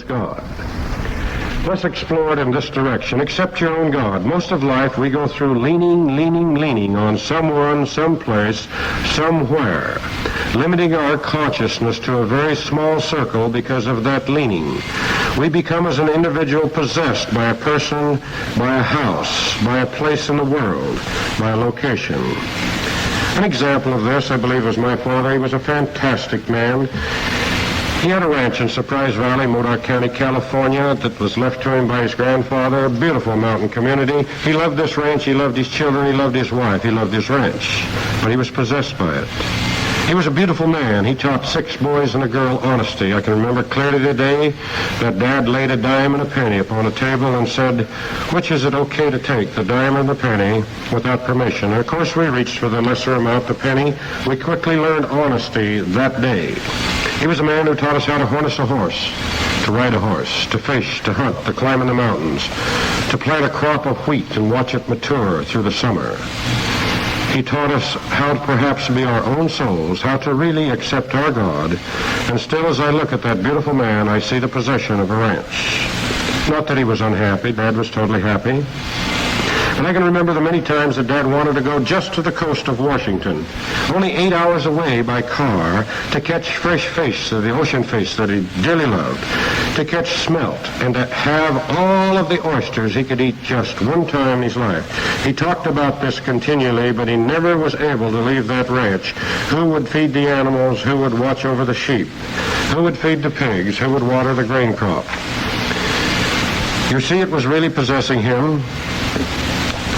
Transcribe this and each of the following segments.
God. Let's explore it in this direction. Accept your own God. Most of life we go through leaning on someone, someplace, somewhere, limiting our consciousness to a very small circle because of that leaning. We become as an individual possessed by a person, by a house, by a place in the world, by a location. An example of this, I believe, was my father. He was a fantastic man. He had a ranch in Surprise Valley, Modoc County, California, that was left to him by his grandfather, a beautiful mountain community. He loved this ranch, he loved his children, he loved his wife, he loved his ranch, but he was possessed by it. He was a beautiful man. He taught 6 boys and a girl honesty. I can remember clearly the day that Dad laid a dime and a penny upon a table and said, "Which is it okay to take, the dime or the penny, without permission?" And of course we reached for the lesser amount, the penny. We quickly learned honesty that day. He was a man who taught us how to harness a horse, to ride a horse, to fish, to hunt, to climb in the mountains, to plant a crop of wheat and watch it mature through the summer. He taught us how to perhaps be our own souls, how to really accept our God. And still, as I look at that beautiful man, I see the possession of a ranch. Not that he was unhappy. Dad was totally happy. And I can remember the many times that Dad wanted to go just to the coast of Washington, only 8 hours away by car, to catch fresh fish, the ocean fish that he dearly loved, to catch smelt, and to have all of the oysters he could eat just one time in his life. He talked about this continually, but he never was able to leave that ranch. Who would feed the animals? Who would watch over the sheep? Who would feed the pigs? Who would water the grain crop? You see, it was really possessing him.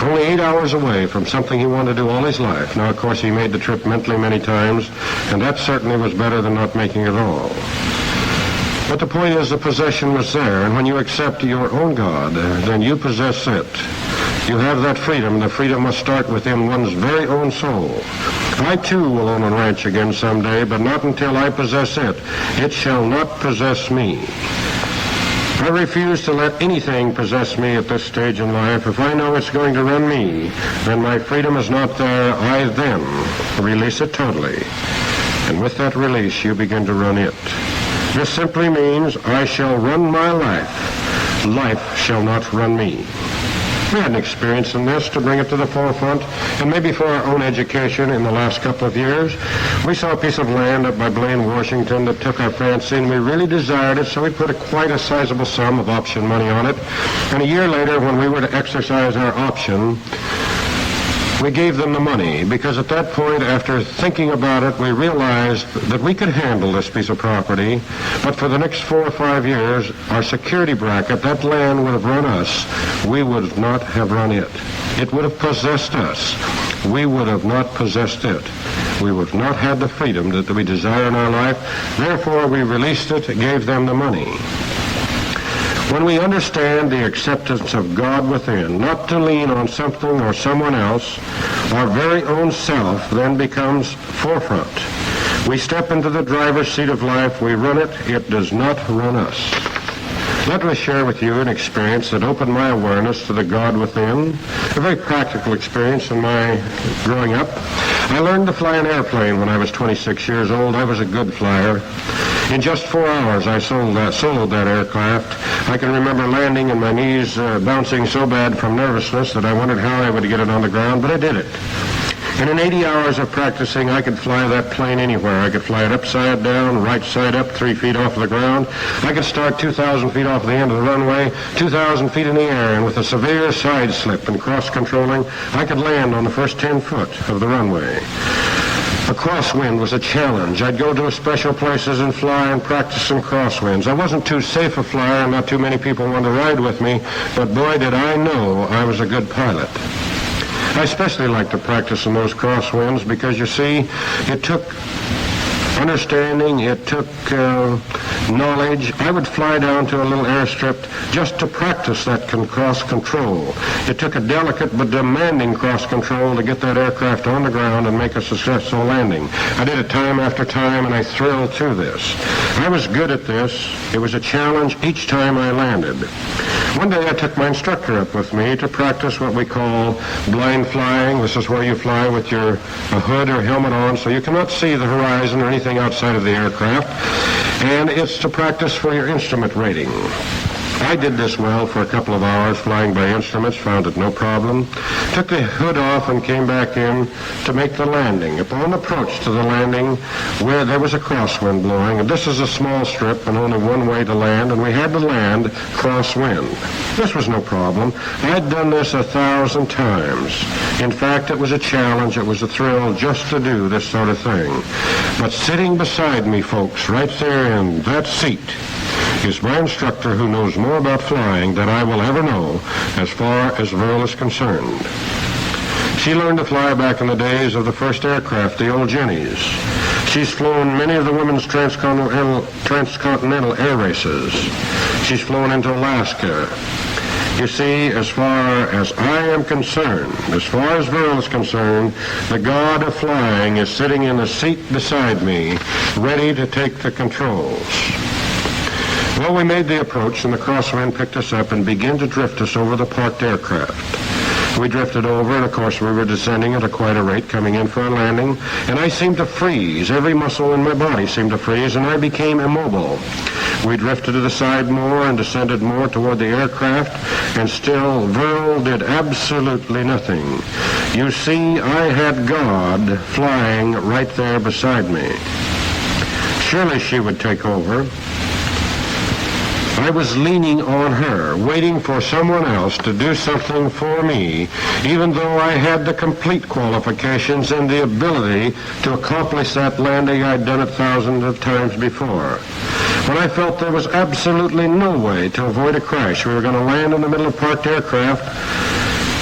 Only 8 hours away from something he wanted to do all his life. Now, of course, he made the trip mentally many times, and that certainly was better than not making it all. But the point is, the possession was there, and when you accept your own God, then you possess it. You have that freedom. The freedom must start within one's very own soul. I, too, will own a ranch again someday, but not until I possess it. It shall not possess me. I refuse to let anything possess me at this stage in life. If I know it's going to run me, then my freedom is not there. I then release it totally. And with that release, you begin to run it. This simply means I shall run my life. Life shall not run me. We had an experience in this to bring it to the forefront, and maybe for our own education in the last couple of years. We saw a piece of land up by Blaine, Washington that took our fancy, and we really desired it, so we put quite a sizable sum of option money on it. And a year later, when we were to exercise our option, we gave them the money, because at that point, after thinking about it, we realized that we could handle this piece of property, but for the next 4 or 5 years, our security bracket, that land would have run us. We would not have run it. It would have possessed us. We would have not possessed it. We would have not had the freedom that we desire in our life. Therefore, we released it, gave them the money. When we understand the acceptance of God within, not to lean on something or someone else, our very own self then becomes forefront. We step into the driver's seat of life, we run it, it does not run us. Let me share with you an experience that opened my awareness to the God within, a very practical experience in my growing up. I learned to fly an airplane when I was 26 years old. I was a good flyer. In just 4 hours, I soloed that aircraft. I can remember landing and my knees bouncing so bad from nervousness that I wondered how I would get it on the ground, but I did it. And in 80 hours of practicing, I could fly that plane anywhere. I could fly it upside down, right side up, 3 feet off the ground. I could start 2,000 feet off the end of the runway, 2,000 feet in the air, and with a severe side slip and cross-controlling, I could land on the first 10 foot of the runway. A crosswind was a challenge. I'd go to special places and fly and practice some crosswinds. I wasn't too safe a flyer, and not too many people wanted to ride with me, but boy, did I know I was a good pilot. I especially like to practice in those crosswinds because, you see, it took understanding, it took knowledge. I would fly down to a little airstrip just to practice that cross control. It took a delicate but demanding cross control to get that aircraft on the ground and make a successful landing. I did it time after time, and I thrilled to this. I was good at this. It was a challenge each time I landed. One day I took my instructor up with me to practice what we call blind flying. This is where you fly with your hood or helmet on so you cannot see the horizon or anything outside of the aircraft. And it's to practice for your instrument rating. I did this well for a couple of hours flying by instruments, found it no problem. Took the hood off and came back in to make the landing. Upon approach to the landing, where there was a crosswind blowing, and this is a small strip and only one way to land, and we had to land crosswind. This was no problem. I'd done this 1,000 times. In fact, it was a challenge. It was a thrill just to do this sort of thing. But sitting beside me, folks, right there in that seat, is my instructor who knows more about flying than I will ever know as far as Verl is concerned. She learned to fly back in the days of the first aircraft, the old Jennies. She's flown many of the women's transcontinental air races. She's flown into Alaska. You see, as far as I am concerned, as far as Verl is concerned, the god of flying is sitting in the seat beside me, ready to take the controls. Well, we made the approach, and the crosswind picked us up and began to drift us over the parked aircraft. We drifted over, and of course we were descending at quite a rate, coming in for a landing, and I seemed to freeze. Every muscle in my body seemed to freeze, and I became immobile. We drifted to the side more and descended more toward the aircraft, and still Verl did absolutely nothing. You see, I had God flying right there beside me. Surely she would take over. I was leaning on her, waiting for someone else to do something for me, even though I had the complete qualifications and the ability to accomplish that landing I'd done it thousands of times before. When I felt there was absolutely no way to avoid a crash, we were going to land in the middle of parked aircraft,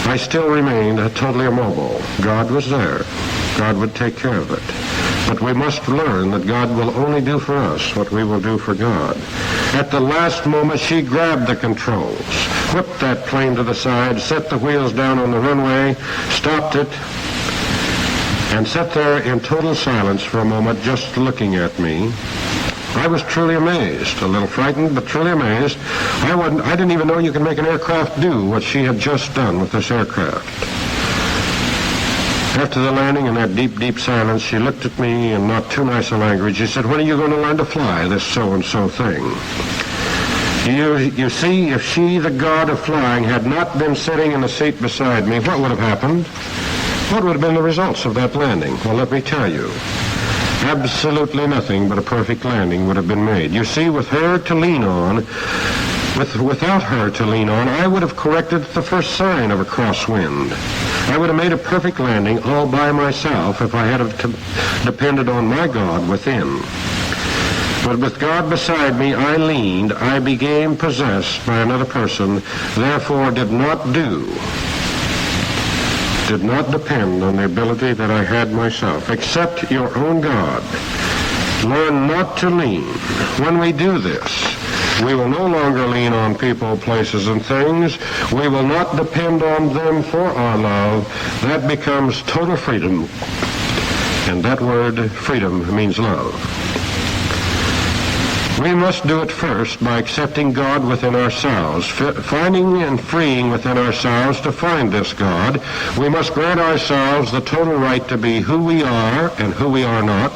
I still remained totally immobile. God was there. God would take care of it. But we must learn that God will only do for us what we will do for God. At the last moment, she grabbed the controls, whipped that plane to the side, set the wheels down on the runway, stopped it, and sat there in total silence for a moment, just looking at me. I was truly amazed, a little frightened, but truly amazed. I didn't even know you could make an aircraft do what she had just done with this aircraft. After the landing, in that deep, deep silence, she looked at me in not too nice a language. She said, "When are you going to learn to fly this so-and-so thing?" You see, if she, the god of flying, had not been sitting in the seat beside me, what would have happened? What would have been the results of that landing? Well, let me tell you. Absolutely nothing but a perfect landing would have been made. You see, with her to lean on, without her to lean on, I would have corrected the first sign of a crosswind. I would have made a perfect landing all by myself if I had depended on my God within. But with God beside me, I leaned. I became possessed by another person, therefore did not depend on the ability that I had myself. Accept your own God. Learn not to lean. When we do this, we will no longer lean on people, places, and things. We will not depend on them for our love. That becomes total freedom. And that word, freedom, means love. We must do it first by accepting God within ourselves, finding and freeing within ourselves to find this God. We must grant ourselves the total right to be who we are and who we are not.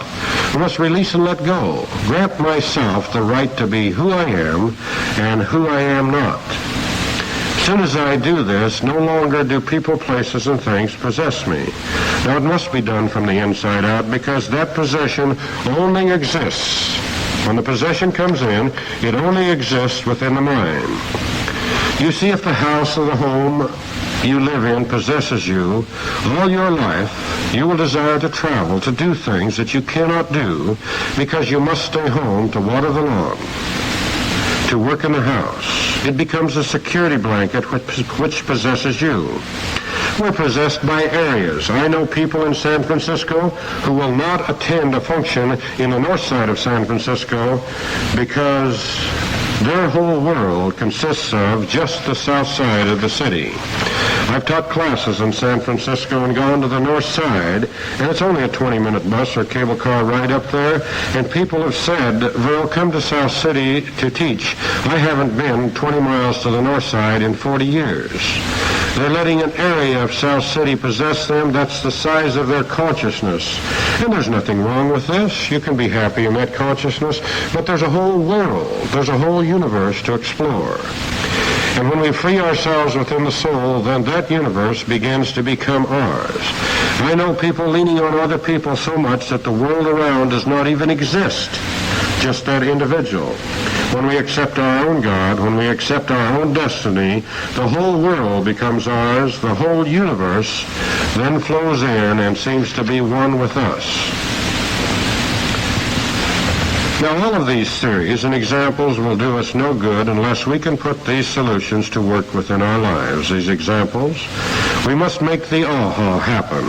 We must release and let go. Grant myself the right to be who I am and who I am not. As soon as I do this, no longer do people, places, and things possess me. Now, it must be done from the inside out, because that possession only exists. When the possession comes in, it only exists within the mind. You see, if the house or the home you live in possesses you, all your life you will desire to travel, to do things that you cannot do because you must stay home to water the lawn, to work in the house. It becomes a security blanket which possesses you. We're possessed by areas. I know people in San Francisco who will not attend a function in the north side of San Francisco because their whole world consists of just the south side of the city. I've taught classes in San Francisco and gone to the north side, and it's only a 20-minute bus or cable car ride up there, and people have said, "Verl, come to South City to teach." I haven't been 20 miles to the north side in 40 years. They're letting an area of South City possess them that's the size of their consciousness. And there's nothing wrong with this. You can be happy in that consciousness, but there's a whole world, there's a whole universe to explore. And when we free ourselves within the soul, then that universe begins to become ours. I know people leaning on other people so much that the world around does not even exist, just that individual. When we accept our own God, when we accept our own destiny, the whole world becomes ours, the whole universe then flows in and seems to be one with us. Now, all of these theories and examples will do us no good unless we can put these solutions to work within our lives. These examples, we must make the aha happen.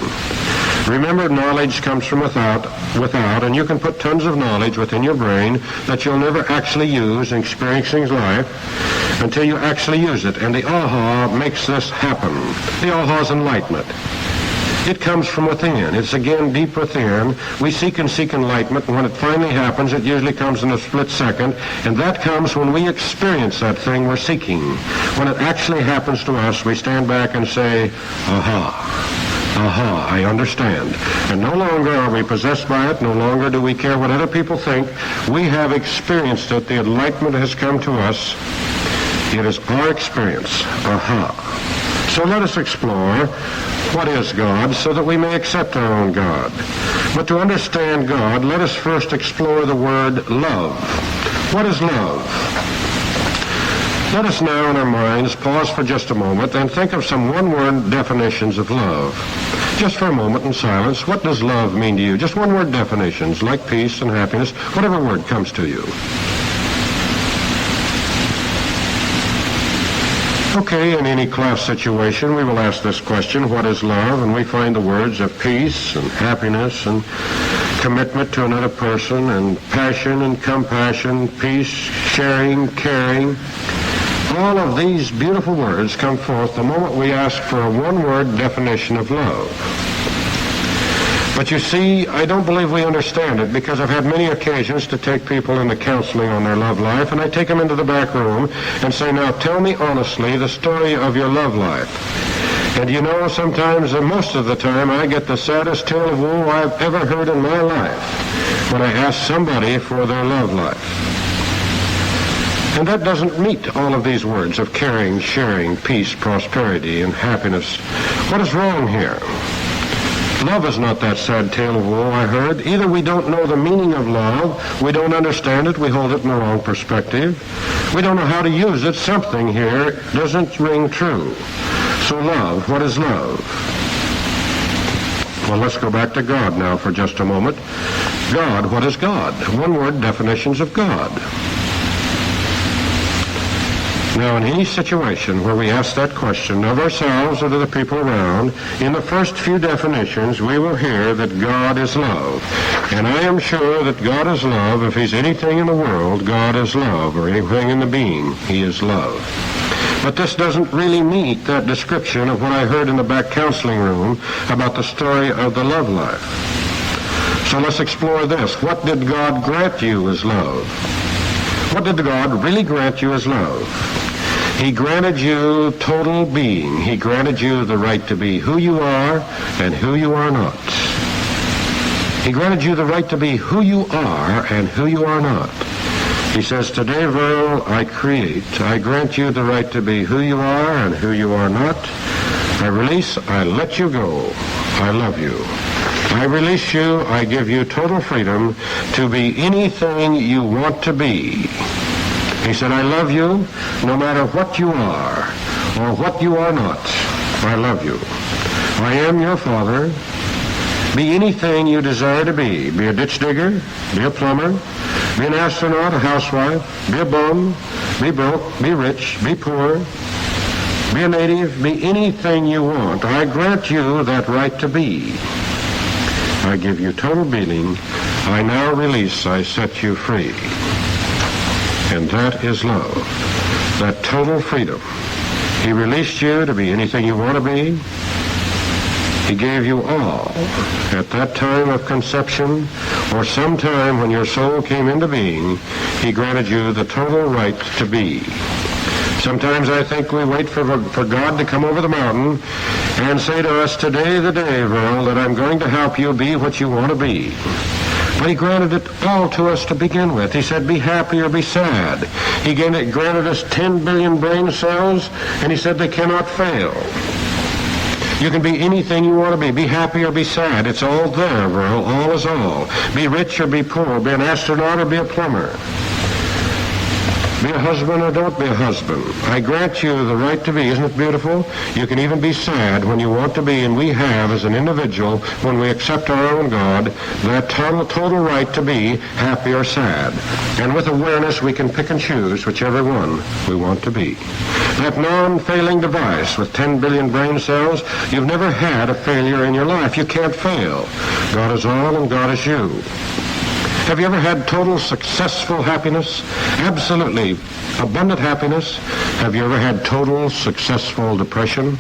Remember, knowledge comes from without, and you can put tons of knowledge within your brain that you'll never actually use in experiencing life until you actually use it. And the aha makes this happen. The aha is enlightenment. It comes from within. It's again deep within. We seek and seek enlightenment, and when it finally happens, it usually comes in a split second, and that comes when we experience that thing we're seeking. When it actually happens to us, we stand back and say, aha. Aha, I understand. And no longer are we possessed by it. No longer do we care what other people think. We have experienced it. The enlightenment has come to us. It is our experience. Aha. So let us explore what is God so that we may accept our own God. But to understand God, let us first explore the word love. What is love? Let us now in our minds pause for just a moment and think of some one-word definitions of love. Just for a moment in silence, what does love mean to you? Just one-word definitions, like peace and happiness, whatever word comes to you. Okay, in any class situation, we will ask this question, what is love? And we find the words of peace and happiness and commitment to another person and passion and compassion, peace, sharing, caring. All of these beautiful words come forth the moment we ask for a one-word definition of love. But you see, I don't believe we understand it because I've had many occasions to take people into counseling on their love life, and I take them into the back room and say, now tell me honestly the story of your love life. And you know, sometimes, and most of the time, I get the saddest tale of woe I've ever heard in my life when I ask somebody for their love life. And that doesn't meet all of these words of caring, sharing, peace, prosperity, and happiness. What is wrong here? Love is not that sad tale of woe I heard. Either we don't know the meaning of love, we don't understand it, we hold it in the wrong perspective. We don't know how to use it. Something here doesn't ring true. So love, what is love? Well, let's go back to God now for just a moment. God, what is God? One-word definitions of God. Now, in any situation where we ask that question of ourselves or to the people around, in the first few definitions, we will hear that God is love. And I am sure that God is love. If he's anything in the world, God is love, or anything in the being, he is love. But this doesn't really meet that description of what I heard in the back counseling room about the story of the love life. So let's explore this. What did God grant you as love? What did God really grant you as love? He granted you total being. He granted you the right to be who you are and who you are not. He granted you the right to be who you are and who you are not. He says, today, Verl, I create. I grant you the right to be who you are and who you are not. I release, I let you go. I love you. I release you, I give you total freedom to be anything you want to be. He said, I love you no matter what you are or what you are not. I love you. I am your father. Be anything you desire to be. Be a ditch digger, be a plumber, be an astronaut, a housewife, be a bum, be broke, be rich, be poor, be a native, be anything you want. I grant you that right to be. I give you total being. I now release, I set you free. And that is love, that total freedom. He released you to be anything you want to be. He gave you all at that time of conception, or some time when your soul came into being. He granted you the total right to be. Sometimes I think we wait for God to come over the mountain and say to us, "Today the day, Verl, that I'm going to help you be what you want to be." But he granted it all to us to begin with. He said, be happy or be sad. He granted us 10 billion brain cells, and he said they cannot fail. You can be anything you want to be. Be happy or be sad. It's all there, Verl. All is all. Be rich or be poor. Be an astronaut or be a plumber. Be a husband or don't be a husband. I grant you the right to be. Isn't it beautiful? You can even be sad when you want to be, and we have, as an individual, when we accept our own God, that total right to be happy or sad. And with awareness, we can pick and choose whichever one we want to be. That non-failing device with 10 billion brain cells, you've never had a failure in your life. You can't fail. God is all and God is you. Have you ever had total successful happiness? Absolutely abundant happiness. Have you ever had total successful depression?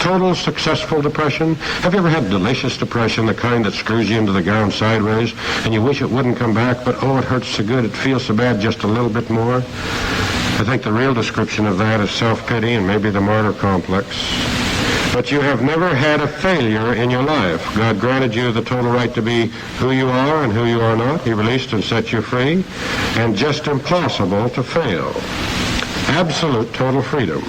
Total successful depression? Have you ever had delicious depression, the kind that screws you into the ground sideways, and you wish it wouldn't come back, but oh, it hurts so good, it feels so bad, just a little bit more? I think the real description of that is self-pity and maybe the martyr complex. But you have never had a failure in your life. God granted you the total right to be who you are and who you are not. He released and set you free. And just impossible to fail. Absolute total freedom.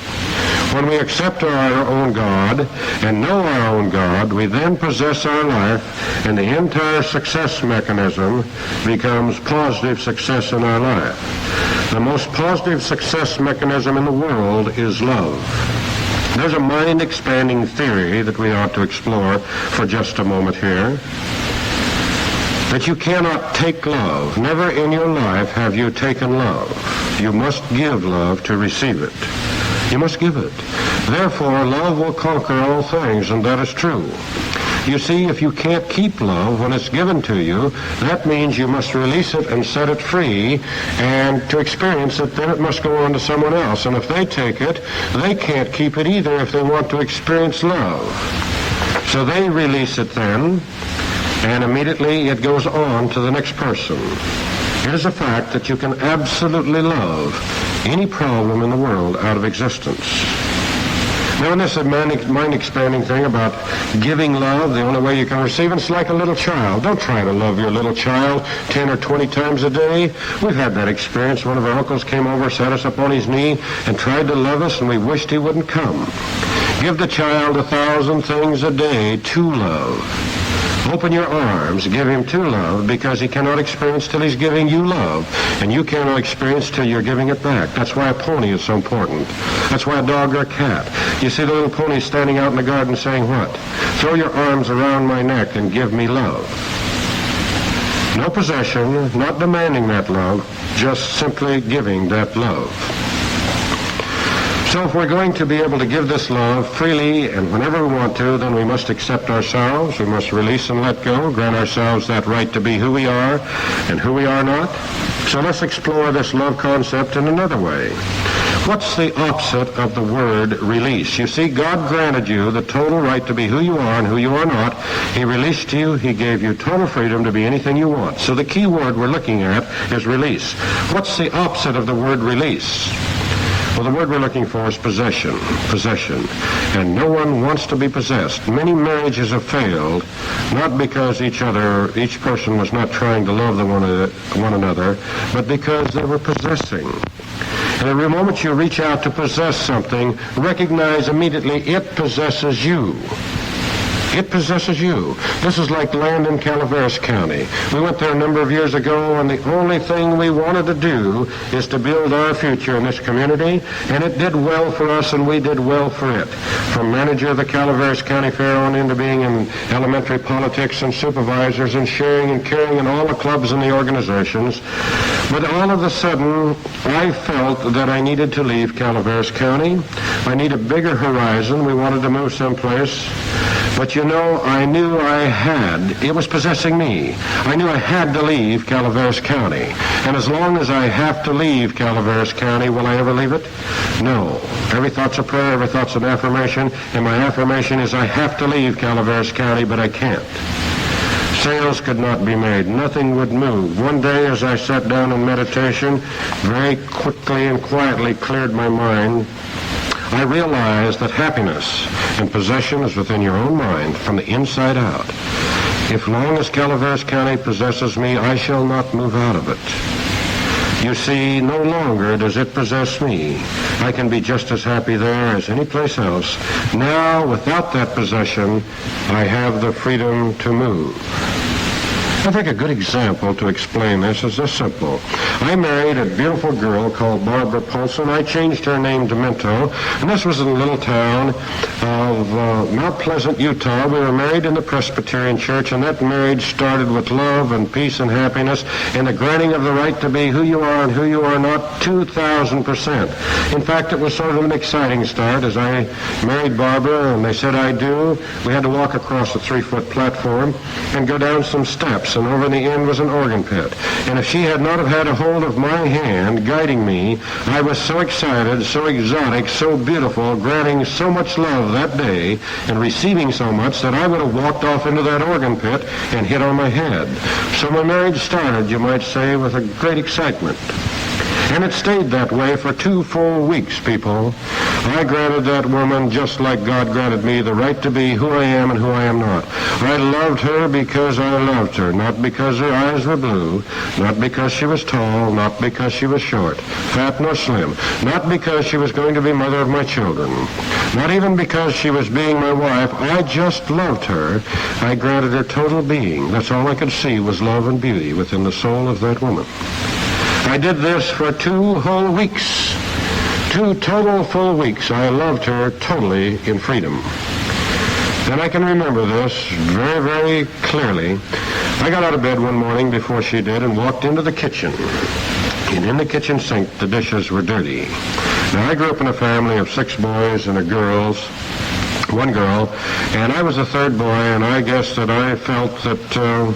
When we accept our own God and know our own God, we then possess our life, and the entire success mechanism becomes positive success in our life. The most positive success mechanism in the world is love. There's a mind-expanding theory that we ought to explore for just a moment here. That you cannot take love. Never in your life have you taken love. You must give love to receive it. You must give it. Therefore, love will conquer all things, and that is true. You see, if you can't keep love when it's given to you, that means you must release it and set it free, and to experience it, then it must go on to someone else. And if they take it, they can't keep it either if they want to experience love. So they release it then, and immediately it goes on to the next person. It is a fact that you can absolutely love any problem in the world out of existence. Now, this is a mind-expanding thing about giving love, the only way you can receive it. It's like a little child. Don't try to love your little child 10 or 20 times a day. We've had that experience. One of our uncles came over, sat us up on his knee, and tried to love us, and we wished he wouldn't come. Give the child 1,000 things a day to love. Open your arms, give him to love, because he cannot experience till he's giving you love, and you cannot experience till you're giving it back. That's why a pony is so important. That's why a dog or a cat. You see the little pony standing out in the garden saying what? Throw your arms around my neck and give me love. No possession, not demanding that love, just simply giving that love. So if we're going to be able to give this love freely and whenever we want to, then we must accept ourselves. We must release and let go, grant ourselves that right to be who we are and who we are not. So let's explore this love concept in another way. What's the opposite of the word release? You see, God granted you the total right to be who you are and who you are not. He released you. He gave you total freedom to be anything you want. So the key word we're looking at is release. What's the opposite of the word release? Well, the word we're looking for is possession. Possession. And no one wants to be possessed. Many marriages have failed, not because each person was not trying to love one another, but because they were possessing. And every moment you reach out to possess something, recognize immediately it possesses you. It possesses you. This is like land in Calaveras County. We went there a number of years ago, and the only thing we wanted to do is to build our future in this community, and it did well for us, and we did well for it. From manager of the Calaveras County Fair on into being in elementary politics and supervisors and sharing and caring in all the clubs and the organizations. But all of a sudden, I felt that I needed to leave Calaveras County. I need a bigger horizon. We wanted to move someplace. But you know, I knew it was possessing me. I knew I had to leave Calaveras County. And as long as I have to leave Calaveras County, will I ever leave it? No. Every thought's a prayer, every thought's an affirmation, and my affirmation is I have to leave Calaveras County, but I can't. Sales could not be made. Nothing would move. One day as I sat down in meditation, very quickly and quietly cleared my mind, I realized that happiness and possession is within your own mind from the inside out. If long as Calaveras County possesses me, I shall not move out of it. You see, no longer does it possess me. I can be just as happy there as any place else. Now, without that possession, I have the freedom to move. I think a good example to explain this is this simple. I married a beautiful girl called Barbara Polson. I changed her name to Minto, and this was in a little town of Mount Pleasant, Utah. We were married in the Presbyterian Church, and that marriage started with love and peace and happiness and the granting of the right to be who you are and who you are not 2,000%. In fact, it was sort of an exciting start. As I married Barbara and they said I do, we had to walk across a 3-foot platform and go down some steps, and over in the end was an organ pit. And if she had not have had a hold of my hand guiding me, I was so excited, so exotic, so beautiful, granting so much love that day and receiving so much that I would have walked off into that organ pit and hit on my head. So my marriage started, you might say, with a great excitement. And it stayed that way for 2 full weeks, people. I granted that woman, just like God granted me, the right to be who I am and who I am not. I loved her because I loved her, not because her eyes were blue, not because she was tall, not because she was short, fat nor slim, not because she was going to be mother of my children, not even because she was being my wife. I just loved her. I granted her total being. That's all I could see was love and beauty within the soul of that woman. I did this for 2 whole weeks. 2 total full weeks. I loved her totally in freedom. And I can remember this very, very clearly. I got out of bed one morning before she did and walked into the kitchen. And in the kitchen sink, the dishes were dirty. Now, I grew up in a family of 6 boys and 1 girl, and I was the 3rd boy, and I guess that I felt that...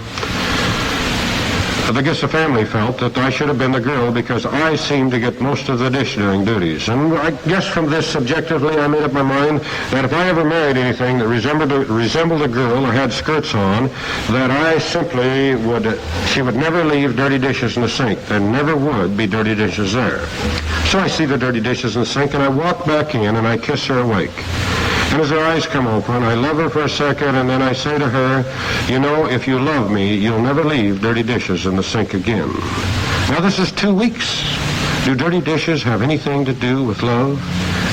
I guess the family felt that I should have been the girl because I seemed to get most of the dish-doing duties. And I guess from this subjectively I made up my mind that if I ever married anything that resembled a girl or had skirts on, that I simply she would never leave dirty dishes in the sink. There never would be dirty dishes there. So I see the dirty dishes in the sink and I walk back in and I kiss her awake. And as her eyes come open, I love her for a second, and then I say to her, you know, if you love me, you'll never leave dirty dishes in the sink again. Now, this is 2 weeks. Do dirty dishes have anything to do with love?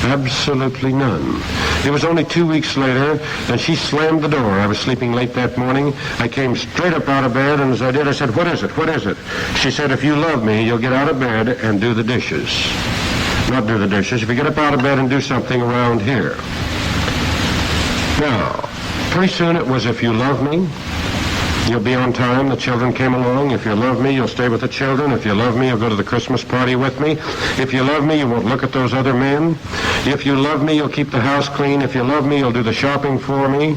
Absolutely none. It was only 2 weeks later, and she slammed the door. I was sleeping late that morning. I came straight up out of bed, and as I did, I said, what is it? What is it? She said, if you love me, you'll get out of bed and do the dishes. Not do the dishes. If you get up out of bed and do something around here. Now, pretty soon it was, if you love me, you'll be on time. The children came along. If you love me, you'll stay with the children. If you love me, you'll go to the Christmas party with me. If you love me, you won't look at those other men. If you love me, you'll keep the house clean. If you love me, you'll do the shopping for me.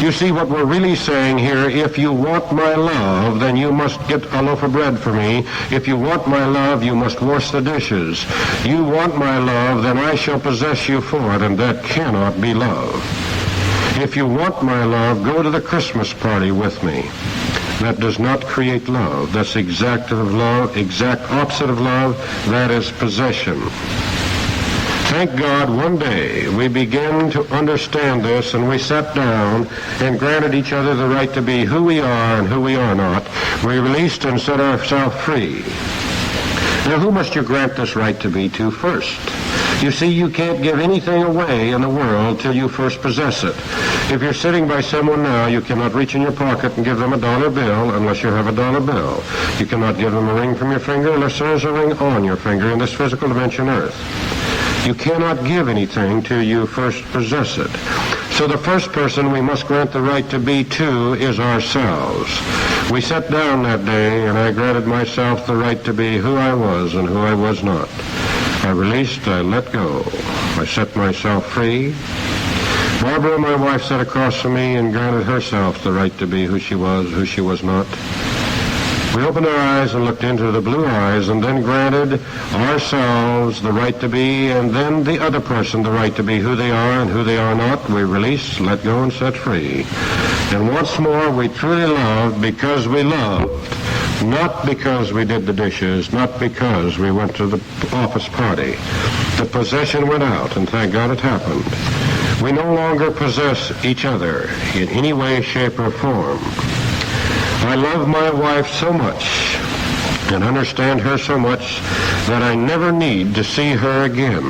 You see what we're really saying here, if you want my love, then you must get a loaf of bread for me. If you want my love, you must wash the dishes. You want my love, then I shall possess you for it, and that cannot be love. If you want my love, go to the Christmas party with me. That does not create love. That's the exact opposite of love. That is possession. Thank God one day we began to understand this, and we sat down and granted each other the right to be who we are and who we are not. We released and set ourselves free. Now, who must you grant this right to be to first? You see, you can't give anything away in the world till you first possess it. If you're sitting by someone now, you cannot reach in your pocket and give them a $1 bill unless you have a $1 bill. You cannot give them a ring from your finger unless there is a ring on your finger in this physical dimension, Earth. You cannot give anything till you first possess it. So the first person we must grant the right to be to is ourselves. We sat down that day, and I granted myself the right to be who I was and who I was not. I released, I let go. I set myself free. Barbara, my wife, sat across from me and granted herself the right to be who she was not. We opened our eyes and looked into the blue eyes and then granted ourselves the right to be and then the other person the right to be who they are and who they are not. We release, let go, and set free. And once more, we truly loved because we loved, not because we did the dishes, not because we went to the office party. The possession went out, and thank God it happened. We no longer possess each other in any way, shape, or form. I love my wife so much and understand her so much that I never need to see her again.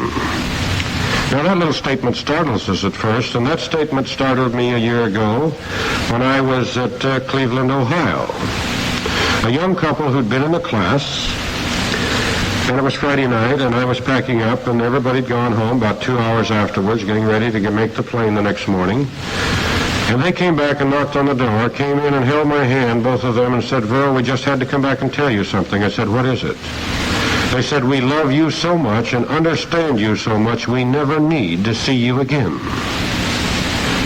Now, that little statement startles us at first, and that statement startled me a year ago when I was at Cleveland, Ohio. A young couple who'd been in the class, and it was Friday night, and I was packing up, and everybody'd gone home about 2 hours afterwards, getting ready to make the plane the next morning. And they came back and knocked on the door, came in and held my hand, both of them, and said, "Verl, we just had to come back and tell you something." I said, "What is it?" They said, "We love you so much and understand you so much, we never need to see you again."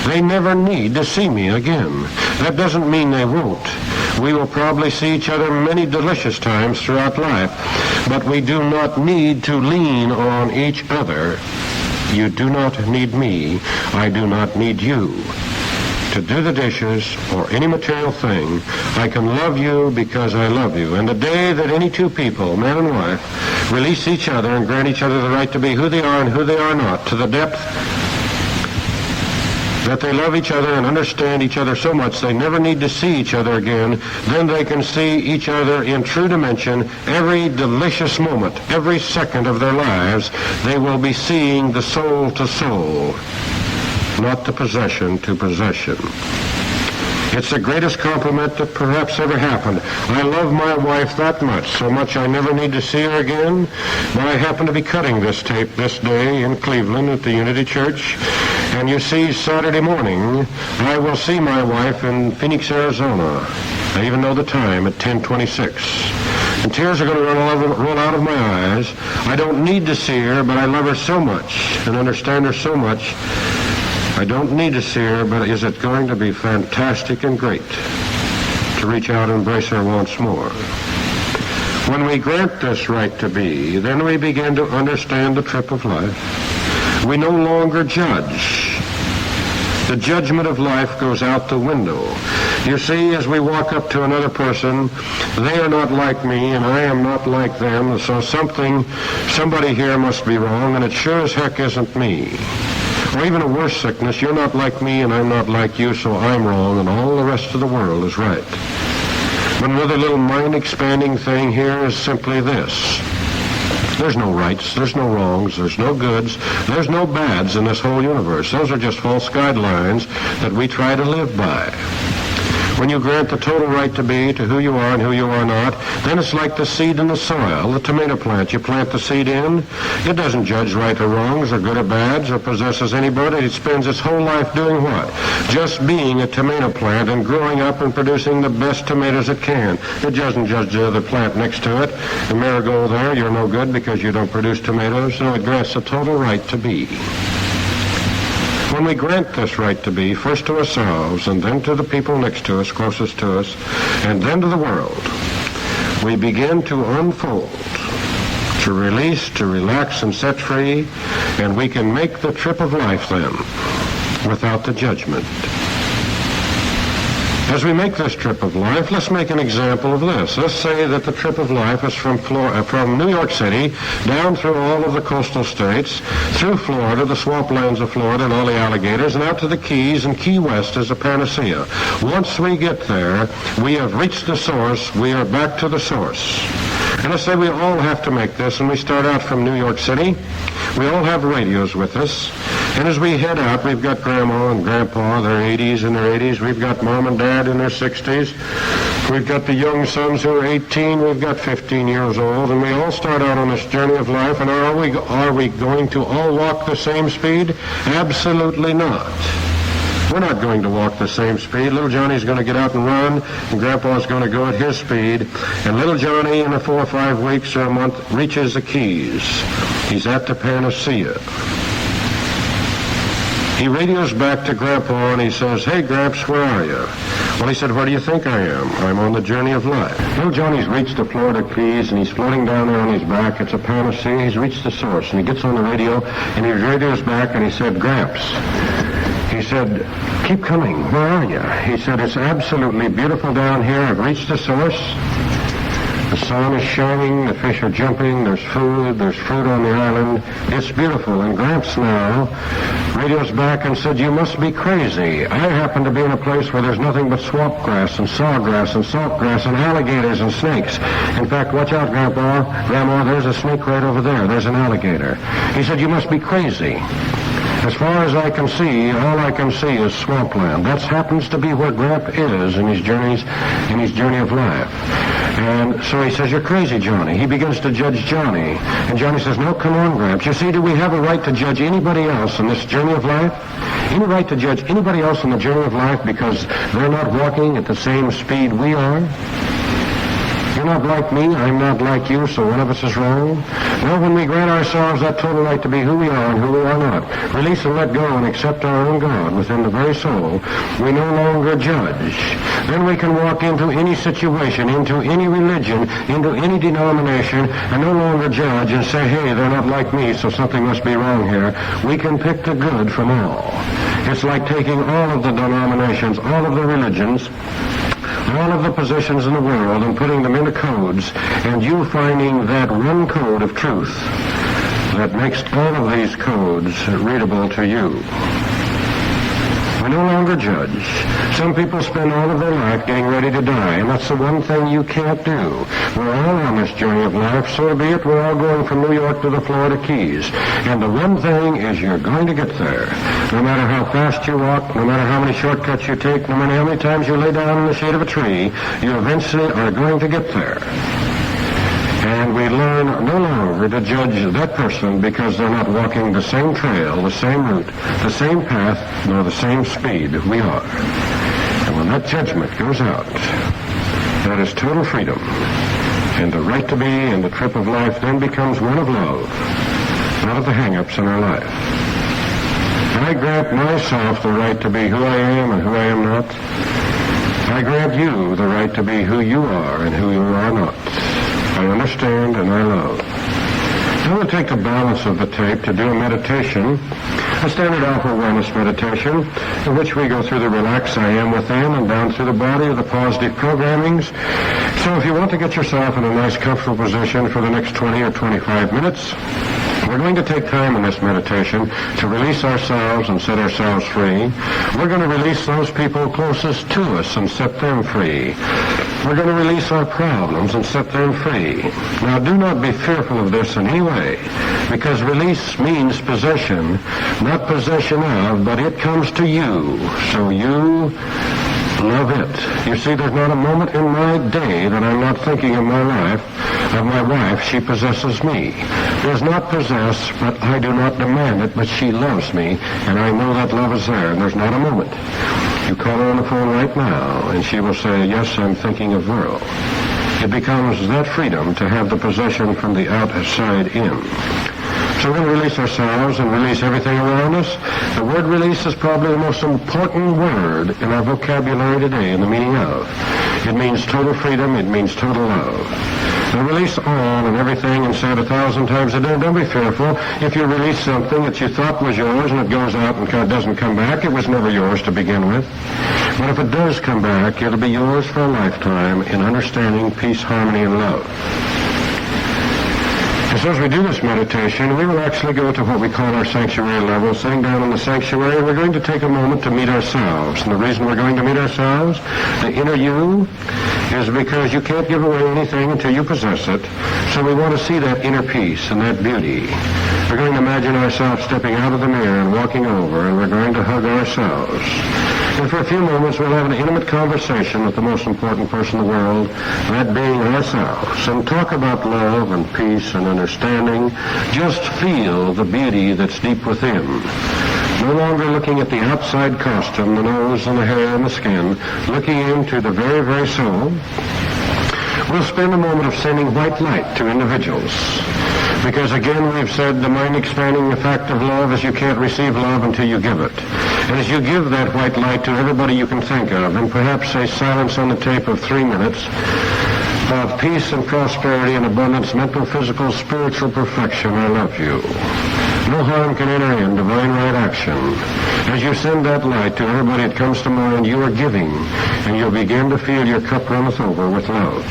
They never need to see me again. That doesn't mean they won't. We will probably see each other many delicious times throughout life, but we do not need to lean on each other. You do not need me. I do not need you. To do the dishes or any material thing, I can love you because I love you. And the day that any two people, man and wife, release each other and grant each other the right to be who they are and who they are not, to the depth that they love each other and understand each other so much they never need to see each other again, then they can see each other in true dimension every delicious moment, every second of their lives. They will be seeing the soul to soul, not the possession to possession. It's the greatest compliment that perhaps ever happened. I love my wife that much, so much I never need to see her again. But I happen to be cutting this tape this day in Cleveland at the Unity Church. And you see, Saturday morning, I will see my wife in Phoenix, Arizona. I even know the time, at 10:26. And tears are going to roll out of my eyes. I don't need to see her, but I love her so much and understand her so much. I don't need to see her, but is it going to be fantastic and great to reach out and embrace her once more? When we grant this right to be, then we begin to understand the trip of life. We no longer judge. The judgment of life goes out the window. You see, as we walk up to another person, they are not like me and I am not like them, so somebody here must be wrong, and it sure as heck isn't me. Or even a worse sickness, you're not like me and I'm not like you, so I'm wrong and all the rest of the world is right. But another little mind-expanding thing here is simply this. There's no rights, there's no wrongs, there's no goods, there's no bads in this whole universe. Those are just false guidelines that we try to live by. When you grant the total right to be to who you are and who you are not, then it's like the seed in the soil, the tomato plant. You plant the seed in, it doesn't judge right or wrongs or good or bads or possesses anybody. It spends its whole life doing what? Just being a tomato plant and growing up and producing the best tomatoes it can. It doesn't judge the other plant next to it. The marigold there, you're no good because you don't produce tomatoes. So it grants the total right to be. When we grant this right to be, first to ourselves, and then to the people next to us, closest to us, and then to the world, we begin to unfold, to release, to relax, and set free, and we can make the trip of life then, without the judgment. As we make this trip of life, let's make an example of this. Let's say that the trip of life is from New York City down through all of the coastal states, through Florida, the swamplands of Florida and all the alligators, and out to the Keys, and Key West is a panacea. Once we get there, we have reached the source. We are back to the source. And let's say we all have to make this, and we start out from New York City. We all have radios with us. And as we head out, we've got Grandma and Grandpa, their 80s and their 80s. We've got Mom and Dad in their 60s. We've got the young sons who are 18. We've got 15 years old. And we all start out on this journey of life. And are we going to all walk the same speed? Absolutely not. We're not going to walk the same speed. Little Johnny's going to get out and run, and Grandpa's going to go at his speed. And little Johnny, in 4 or 5 weeks or a month, reaches the Keys. He's at the panacea. He radios back to Grandpa and he says, "Hey, Gramps, where are you?" Well, he said, "Where do you think I am? I'm on the journey of life." Little Johnny's reached the Florida Keys and he's floating down there on his back. It's a panacea. He's reached the source and he gets on the radio and he radios back and he said, "Gramps," he said, "keep coming. Where are you?" He said, "It's absolutely beautiful down here. I've reached the source. The sun is shining, the fish are jumping, there's fruit on the island. It's beautiful." And Gramps now radios back and said, "You must be crazy. I happen to be in a place where there's nothing but swamp grass and sawgrass and saltgrass and alligators and snakes. In fact, watch out, Grandma, there's a snake right over there. There's an alligator." He said, "You must be crazy. As far as I can see, all I can see is swampland." That happens to be where Gramp is in his journey of life. And so he says, "You're crazy, Johnny." He begins to judge Johnny. And Johnny says, "No, come on, Gramps. You see, do we have a right to judge anybody else in this journey of life? Any right to judge anybody else in the journey of life because they're not walking at the same speed we are? You're not like me, I'm not like you, so one of us is wrong. No, when we grant ourselves that total right to be who we are and who we are not, release and let go and accept our own God within the very soul, we no longer judge. Then we can walk into any situation, into any religion, into any denomination, and no longer judge and say, "Hey, they're not like me, so something must be wrong here." We can pick the good from all. It's like taking all of the denominations, all of the religions, all of the positions in the world and putting them into codes, and you finding that one code of truth that makes all of these codes readable to you. We no longer judge. Some people spend all of their life getting ready to die, and that's the one thing you can't do. We're all on this journey of life, so be it. We're all going from New York to the Florida Keys. And the one thing is you're going to get there. No matter how fast you walk, no matter how many shortcuts you take, no matter how many times you lay down in the shade of a tree, you eventually are going to get there. And we learn no longer to judge that person because they're not walking the same trail, the same route, the same path, nor the same speed we are. And when that judgment goes out, that is total freedom. And the right to be and the trip of life then becomes one of love, not of the hang-ups in our life. I grant myself the right to be who I am and who I am not. I grant you the right to be who you are and who you are not. I understand and I love. I'm going to take the balance of the tape to do a meditation, a standard Alpha Wellness meditation, in which we go through the relax I am within and down through the body of the positive programmings. So if you want to get yourself in a nice comfortable position for the next 20 or 25 minutes, we're going to take time in this meditation to release ourselves and set ourselves free. We're going to release those people closest to us and set them free. We're going to release our problems and set them free. Now, do not be fearful of this in any way, because release means possession, not possession of, but it comes to you. So you love it. You see, there's not a moment in my day that I'm not thinking of my life, of my wife. She possesses me. Does not possess, but I do not demand it, but she loves me, and I know that love is there, and there's not a moment. You call her on the phone right now, and she will say, "Yes, I'm thinking of Verl." It becomes that freedom to have the possession from the outside in. So we're going to release ourselves and release everything around us. The word release is probably the most important word in our vocabulary today in the meaning of. It means total freedom. It means total love. Now release all and everything and say it 1,000 times a day. Don't be fearful. If you release something that you thought was yours and it goes out and doesn't come back, it was never yours to begin with. But if it does come back, it'll be yours for a lifetime in understanding, peace, harmony, and love. And so as we do this meditation, we will actually go to what we call our sanctuary level. Sitting down in the sanctuary, we're going to take a moment to meet ourselves. And the reason we're going to meet ourselves, the inner you, is because you can't give away anything until you possess it. So we want to see that inner peace and that beauty. We're going to imagine ourselves stepping out of the mirror and walking over, and we're going to hug ourselves. And for a few moments, we'll have an intimate conversation with the most important person in the world, that being ourselves, and talk about love and peace and understanding. Just feel the beauty that's deep within. No longer looking at the outside costume, the nose and the hair and the skin, looking into the very, very soul. We'll spend a moment of sending white light to individuals. Because again, we've said the mind-expanding effect of love is you can't receive love until you give it. And as you give that white light to everybody you can think of, and perhaps say silence on the tape of 3 minutes, of peace and prosperity and abundance, mental, physical, spiritual perfection, I love you. No harm can enter in divine right action. As you send that light to everybody that comes to mind, you are giving, and you'll begin to feel your cup runneth over with love.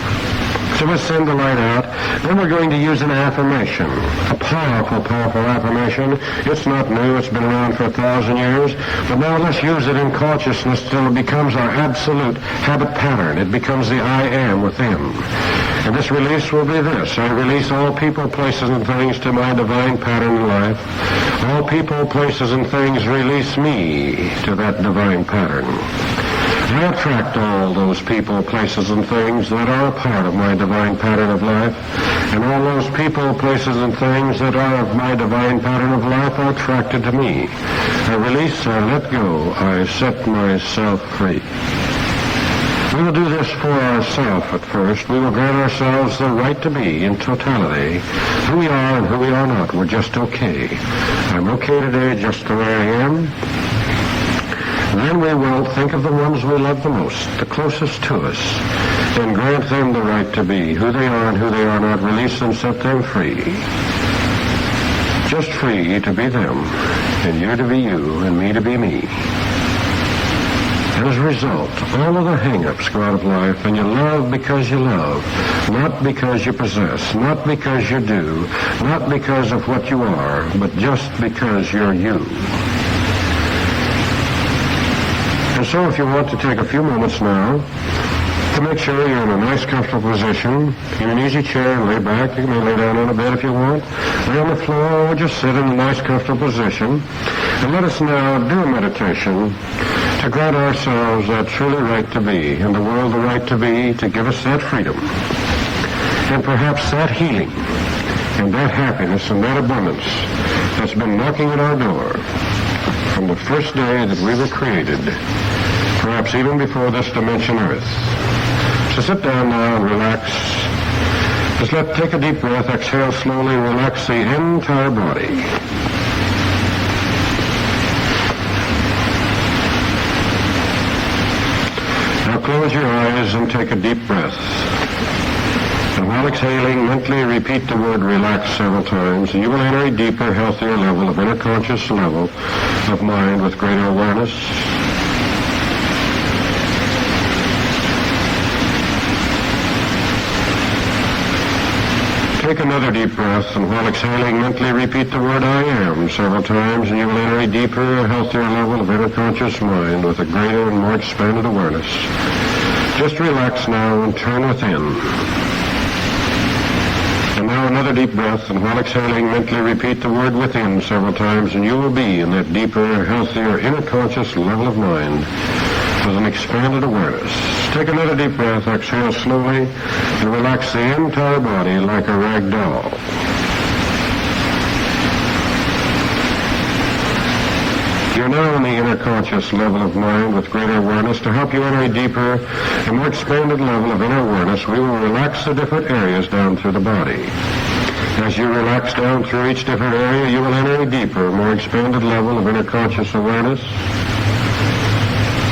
So let's send the light out. Then we're going to use an affirmation, a powerful, powerful affirmation. It's not new. It's been around for 1,000 years. But now let's use it in consciousness till it becomes our absolute habit pattern. It becomes the I am within. And this release will be this. I release all people, places, and things to my divine pattern in life. All people, places, and things release me to that divine pattern. I attract all those people, places, and things that are a part of my divine pattern of life. And all those people, places, and things that are of my divine pattern of life are attracted to me. I release, I let go, I set myself free. We will do this for ourselves at first. We will grant ourselves the right to be in totality who we are and who we are not. We're just okay. I'm okay today just the way I am. Then we will think of the ones we love the most, the closest to us, and grant them the right to be who they are and who they are not. Release them, set them free. Just free to be them, and you to be you, and me to be me. And as a result, all of the hang-ups go out of life, and you love because you love, not because you possess, not because you do, not because of what you are, but just because you're you. And so if you want to take a few moments now to make sure you're in a nice, comfortable position, in an easy chair and lay back. You can lay down on a bed if you want. Lay on the floor or just sit in a nice, comfortable position. And let us now do a meditation to grant ourselves that truly right to be, and the world the right to be, to give us that freedom. And perhaps that healing, and that happiness, and that abundance that's been knocking at our door from the first day that we were created, perhaps even before this dimension Earth. So sit down now and relax. Just take a deep breath, exhale slowly, relax the entire body. Now close your eyes and take a deep breath. And while exhaling, mentally repeat the word relax several times, and you will enter a deeper, healthier level of inner conscious level of mind with greater awareness. Take another deep breath, and while exhaling, mentally repeat the word I am several times, and you will enter a deeper, healthier level of inner conscious mind with a greater and more expanded awareness. Just relax now and turn within. And now another deep breath, and while exhaling, mentally repeat the word within several times, and you will be in that deeper, healthier, inner conscious level of mind with an expanded awareness. Take another deep breath, exhale slowly, and relax the entire body like a rag doll. You're now in the inner conscious level of mind with greater awareness. To help you enter a deeper and more expanded level of inner awareness, we will relax the different areas down through the body. As you relax down through each different area, you will enter a deeper, more expanded level of inner conscious awareness.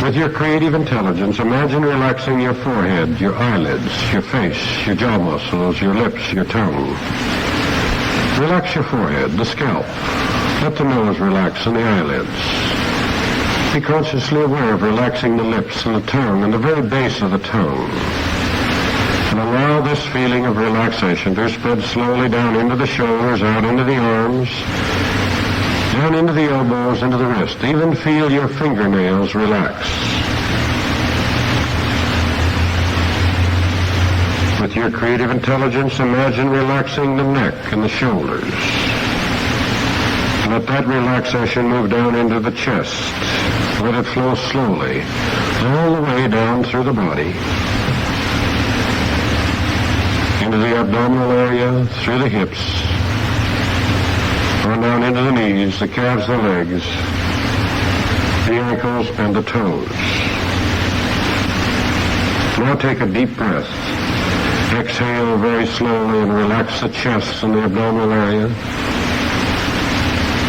With your creative intelligence, imagine relaxing your forehead, your eyelids, your face, your jaw muscles, your lips, your tongue. Relax your forehead, the scalp. Let the nose relax and the eyelids. Be consciously aware of relaxing the lips and the tongue and the very base of the tongue. And allow this feeling of relaxation to spread slowly down into the shoulders, out into the arms, down into the elbows, into the wrist. Even feel your fingernails relax. With your creative intelligence, imagine relaxing the neck and the shoulders. Let that relaxation move down into the chest. Let it flow slowly, all the way down through the body, into the abdominal area, through the hips, on down into the knees, the calves, the legs, the ankles, and the toes. Now take a deep breath. Exhale very slowly and relax the chest and the abdominal area.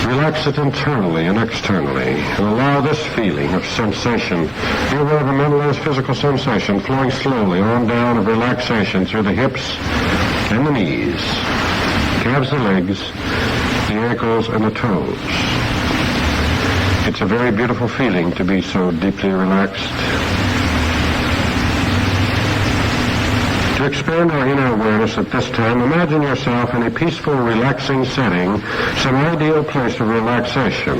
Relax it internally and externally, and allow this feeling of sensation, be aware of a mentalized physical sensation flowing slowly on down of relaxation through the hips and the knees, calves, the legs, the ankles, and the toes. It's a very beautiful feeling to be so deeply relaxed. To expand our inner awareness at this time, imagine yourself in a peaceful, relaxing setting, some ideal place of relaxation.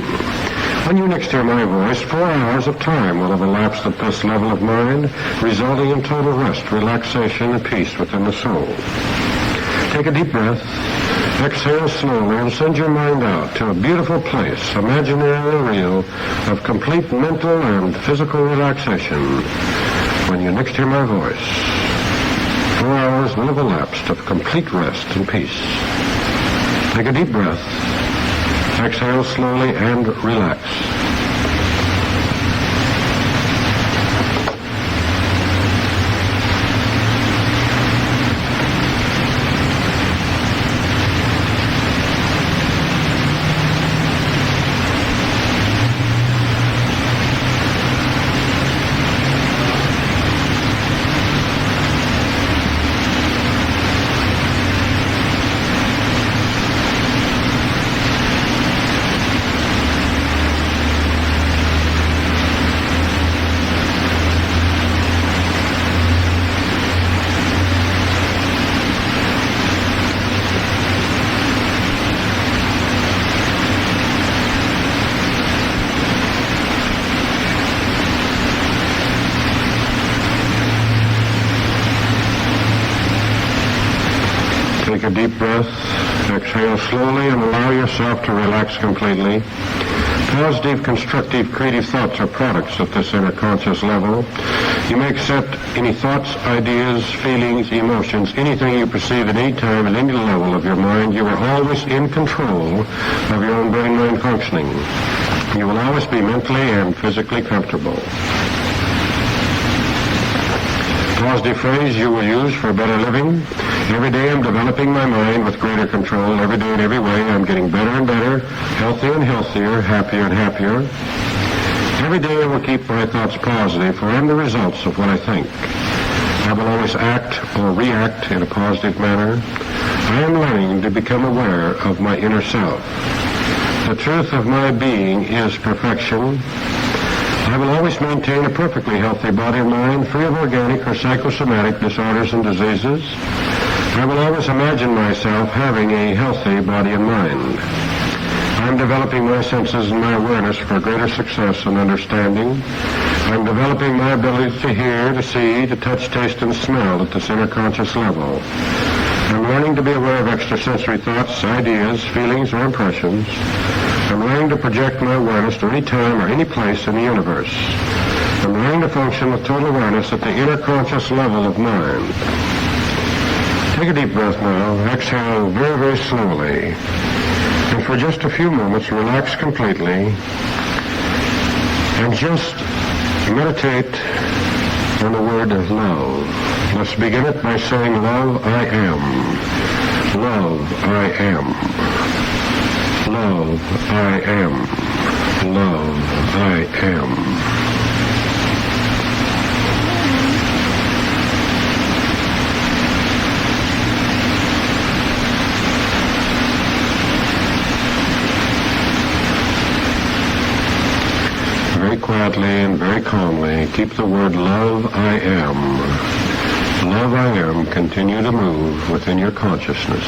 When you next hear my voice, 4 hours of time will have elapsed at this level of mind, resulting in total rest, relaxation, and peace within the soul. Take a deep breath, exhale slowly, and send your mind out to a beautiful place, imaginary or real, of complete mental and physical relaxation. When you next hear my voice, 4 hours will have elapsed of complete rest and peace. Take a deep breath, exhale slowly, and relax. Take a deep breath, exhale slowly, and allow yourself to relax completely. Positive, constructive, creative thoughts are products at this inner conscious level. You may accept any thoughts, ideas, feelings, emotions, anything you perceive at any time at any level of your mind. You are always in control of your own brain-mind functioning. You will always be mentally and physically comfortable. Positive phrase you will use for better living. Every day I'm developing my mind with greater control. Every day in every way I'm getting better and better, healthier and healthier, happier and happier. Every day I will keep my thoughts positive, for I am the results of what I think. I will always act or react in a positive manner. I am learning to become aware of my inner self. The truth of my being is perfection. I will always maintain a perfectly healthy body and mind, free of organic or psychosomatic disorders and diseases. I will always imagine myself having a healthy body and mind. I am developing my senses and my awareness for greater success and understanding. I am developing my ability to hear, to see, to touch, taste, and smell at this inner conscious level. I'm learning to be aware of extrasensory thoughts, ideas, feelings, or impressions. I'm learning to project my awareness to any time or any place in the universe. I'm learning to function with total awareness at the inner conscious level of mind. Take a deep breath now. Exhale very, very slowly. And for just a few moments, relax completely. And just meditate on the word of love. Let's begin it by saying, love I am. Love I am. Love I am. Love I am. Very quietly and very calmly, keep the word love I am. Love I am continue to move within your consciousness.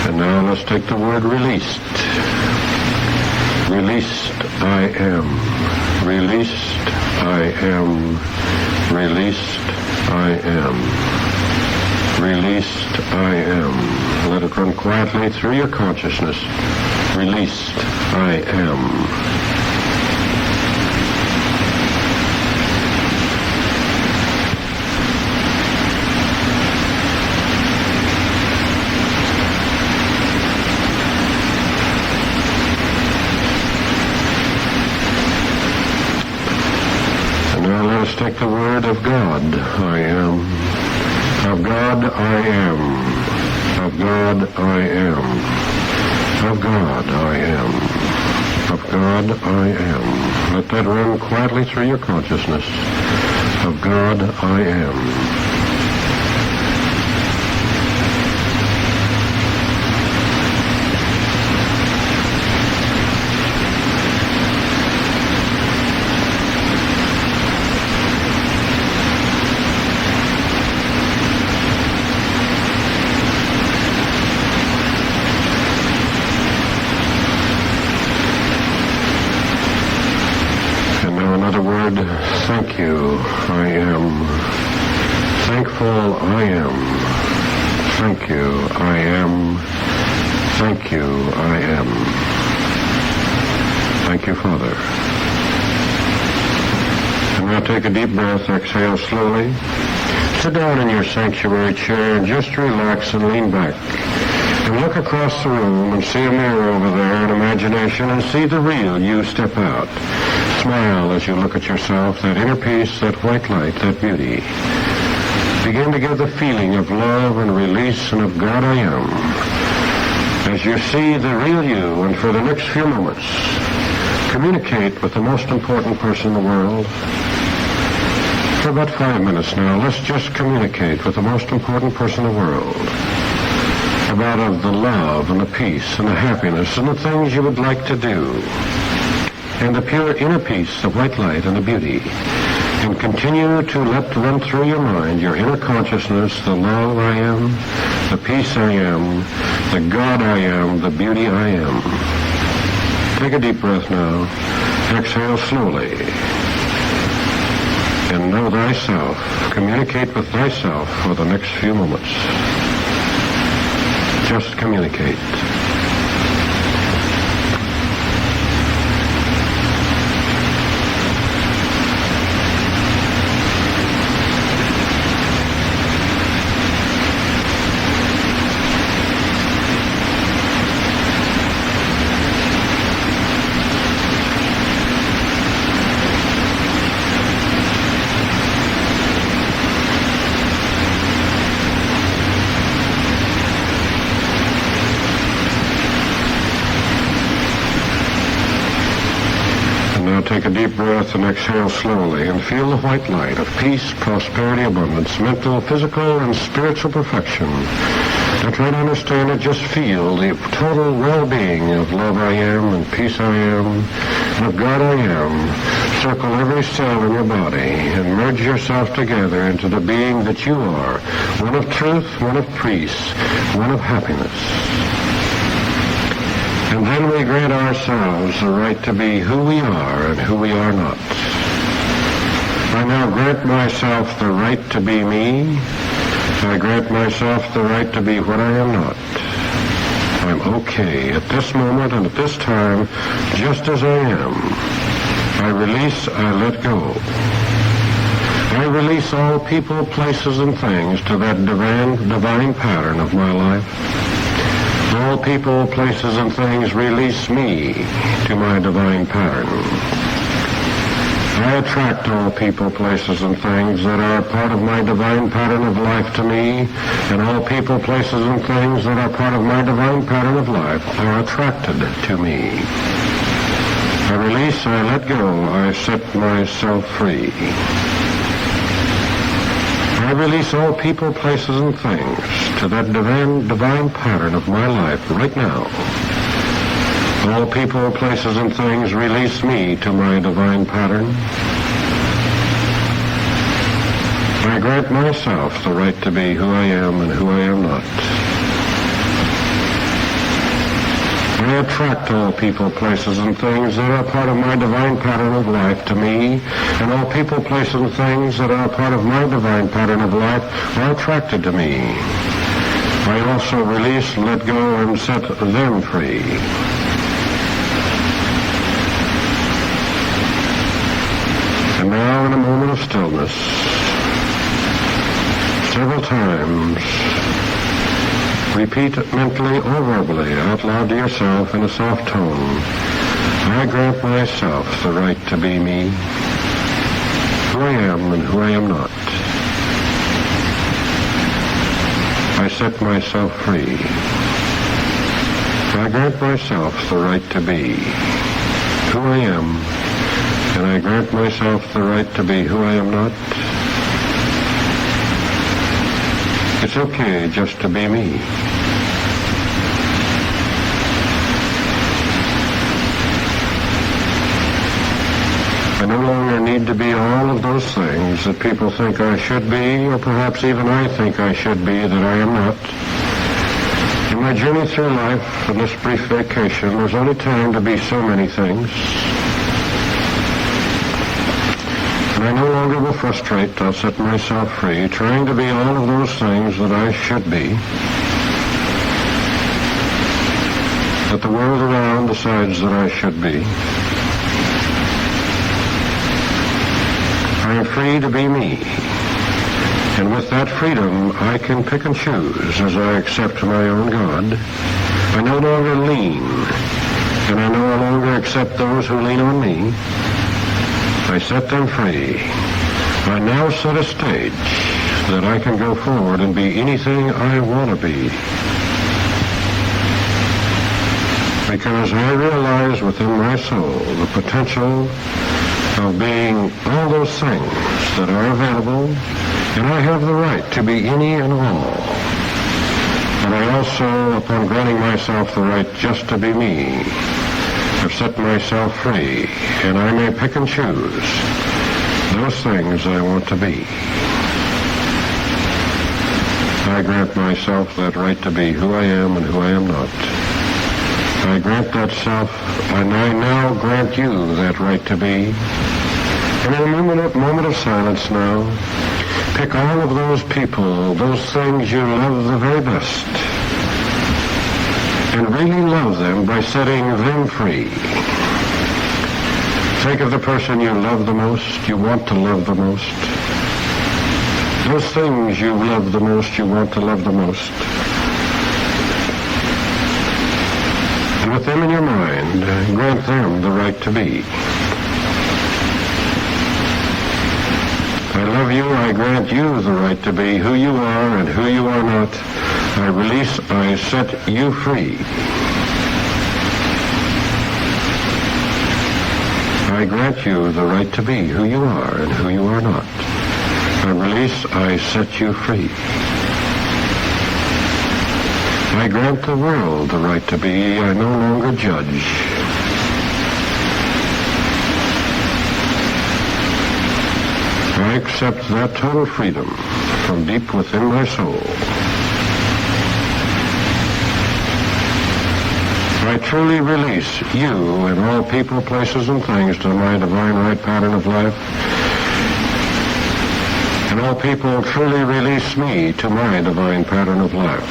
And now let's take the word released. Released I am. Released I am. Released I am. Released I am. Let it run quietly through your consciousness. Released I am. let's take the word of God, I am. Of God, I am. Of God, I am. Of God, I am. Of God, I am. Let that run quietly through your consciousness. Of God, I am. Thank you, I am. Thankful, I am. Thank you, I am. Thank you, I am. Thank you, Father. And now take a deep breath, exhale slowly. Sit down in your sanctuary chair and just relax and lean back. And look across the room and see a mirror over there in imagination and see the real you step out. Smile as you look at yourself, that inner peace, that white light, that beauty. Begin to get the feeling of love and release and of God I am. As you see the real you, and for the next few moments, communicate with the most important person in the world. For about 5 minutes now, let's just communicate with the most important person in the world. About the love and the peace and the happiness and the things you would like to do. And the pure inner peace, the white light and the beauty. And continue to let run through your mind, your inner consciousness, the love I am, the peace I am, the God I am, the beauty I am. Take a deep breath now. Exhale slowly. And know thyself. Communicate with thyself for the next few moments. Just communicate. Take a deep breath and exhale slowly and feel the white light of peace, prosperity, abundance, mental, physical, and spiritual perfection. Don't try to understand it, just feel the total well-being of love I am and peace I am and of God I am. Circle every cell in your body and merge yourself together into the being that you are, one of truth, one of peace, one of happiness. And then we grant ourselves the right to be who we are and who we are not. I now grant myself the right to be me. I grant myself the right to be what I am not. I'm okay at this moment and at this time, just as I am. I release, I let go. I release all people, places, and things to that divine pattern of my life. All people, places, and things release me to my divine pattern. I attract all people, places, and things that are part of my divine pattern of life to me, and all people, places, and things that are part of my divine pattern of life are attracted to me. I release, I let go, I set myself free. I release all people, places, and things to that divine pattern of my life right now. All people, places, and things release me to my divine pattern. I grant myself the right to be who I am and who I am not. I attract all people, places, and things that are part of my divine pattern of life to me, and all people, places, and things that are part of my divine pattern of life are attracted to me. I also release, let go, and set them free. And now, in a moment of stillness, several times, repeat mentally or verbally out loud to yourself in a soft tone, I grant myself the right to be me, who I am and who I am not. I set myself free. I grant myself the right to be who I am, and I grant myself the right to be who I am not. It's okay just to be me. I no longer need to be all of those things that people think I should be, or perhaps even I think I should be that I am not. In my journey through life, in this brief vacation, there's only time to be so many things. And I no longer will frustrate. I'll set myself free, trying to be all of those things that I should be, that the world around decides that I should be. I am free to be me. And with that freedom, I can pick and choose as I accept my own God. I no longer lean, and I no longer accept those who lean on me. I set them free. I now set a stage that I can go forward and be anything I want to be. Because I realize within my soul the potential of being all those things that are available, and I have the right to be any and all. And I also, upon granting myself the right just to be me, have set myself free, and I may pick and choose those things I want to be. I grant myself that right to be who I am and who I am not. I grant that self, and I now grant you that right to be. And in a moment of silence now, pick all of those people, those things you love the very best, and really love them by setting them free. Think of the person you love the most, you want to love the most. Those things you love the most, you want to love the most. And with them in your mind, grant them the right to be. I love you, I grant you the right to be who you are and who you are not. I release, I set you free. I grant you the right to be who you are and who you are not. I release, I set you free. I grant the world the right to be. I no longer judge. I accept that total freedom from deep within my soul. I truly release you and all people, places, and things to my divine right pattern of life. And all people truly release me to my divine pattern of life.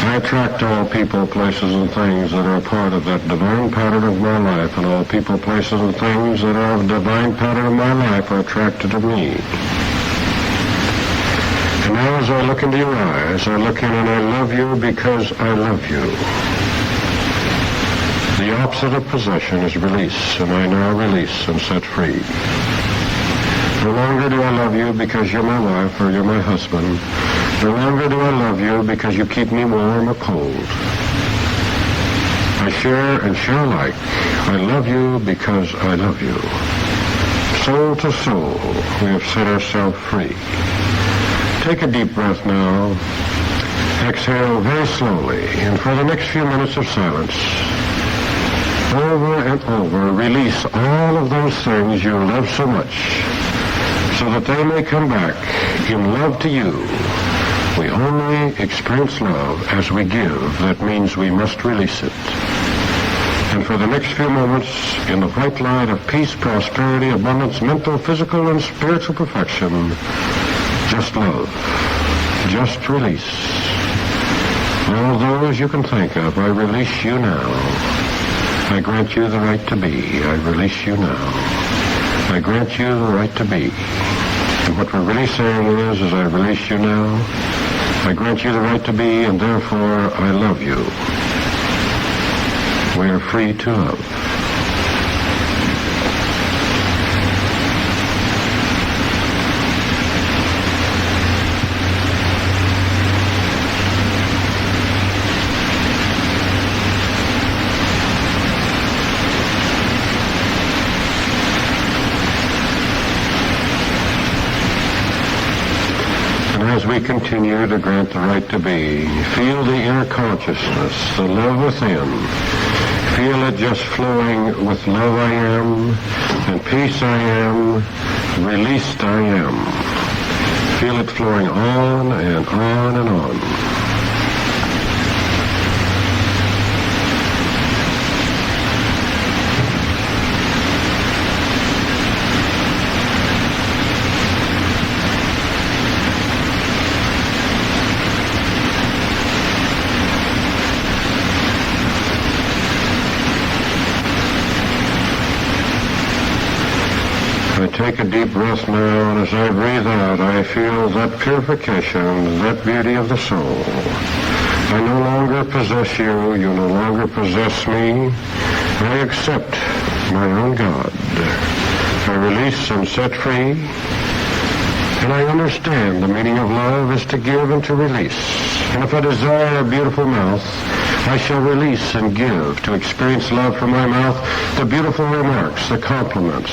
I attract all people, places, and things that are a part of that divine pattern of my life, and all people, places, and things that are of the divine pattern of my life are attracted to me. And now as I look into your eyes, I look in and I love you because I love you. The opposite of possession is release, and I now release and set free. No longer do I love you because you're my wife or you're my husband. No longer do I love you because you keep me warm or cold. I share and share alike. I love you because I love you. Soul to soul, we have set ourselves free. Take a deep breath now. Exhale very slowly, and for the next few minutes of silence, over and over, release all of those things you love so much, so that they may come back in love to you. We only experience love as we give. That means we must release it. And for the next few moments, in the white light of peace, prosperity, abundance, mental, physical, and spiritual perfection, just love. Just release. All those you can think of, I release you now. I grant you the right to be. I release you now. I grant you the right to be. And what we're really saying is I release you now. I grant you the right to be, and therefore I love you. We are free to love. continue to grant the right to be. Feel the inner consciousness, the love within. Feel it just flowing with love I am, and peace I am, released I am. Feel it flowing on and on and on. I take a deep breath now, and as I breathe out, I feel that purification, that beauty of the soul. I no longer possess you. You no longer possess me. I accept my own God. I release and set free. And I understand the meaning of love is to give and to release. And if I desire a beautiful mouth, I shall release and give to experience love from my mouth, the beautiful remarks, the compliments.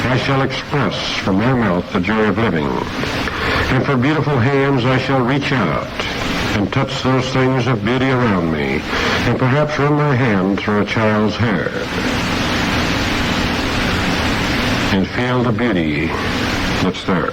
I shall express from my mouth the joy of living. And for beautiful hands I shall reach out and touch those things of beauty around me, and perhaps run my hand through a child's hair and feel the beauty that's there.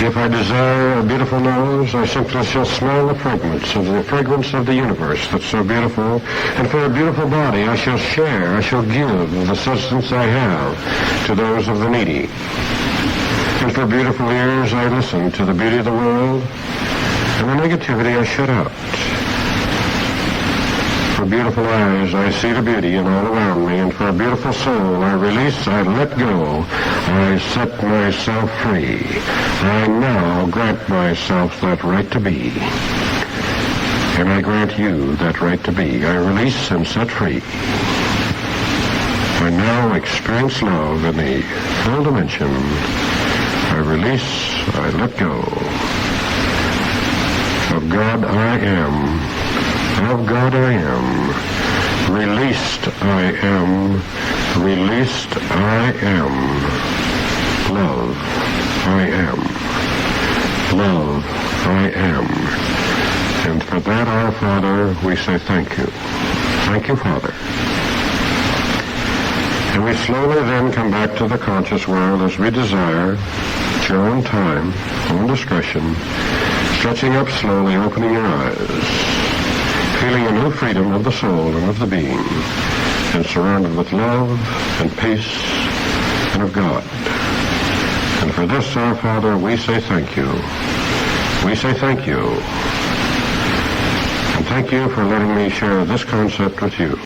If I desire a beautiful nose, I simply shall smell the fragrance of the universe that's so beautiful. And for a beautiful body, I shall share, I shall give the substance I have to those of the needy. And for beautiful ears, I listen to the beauty of the world, and the negativity I shut out. For beautiful eyes, I see the beauty in all around me, and for a beautiful soul, I release, I let go, I set myself free. I now grant myself that right to be, and I grant you that right to be. I release and set free. I now experience love in the full dimension. I release, I let go. Of God I am. Of God I am. Released I am. Released I am. Love I am. Love I am. And for that, our Father, we say thank you. Thank you, Father. And we slowly then come back to the conscious world as we desire, at your own time, own discretion, stretching up slowly, opening your eyes, feeling a new freedom of the soul and of the being, and surrounded with love and peace and of God. And for this, our Father, we say thank you. We say thank you. And thank you for letting me share this concept with you.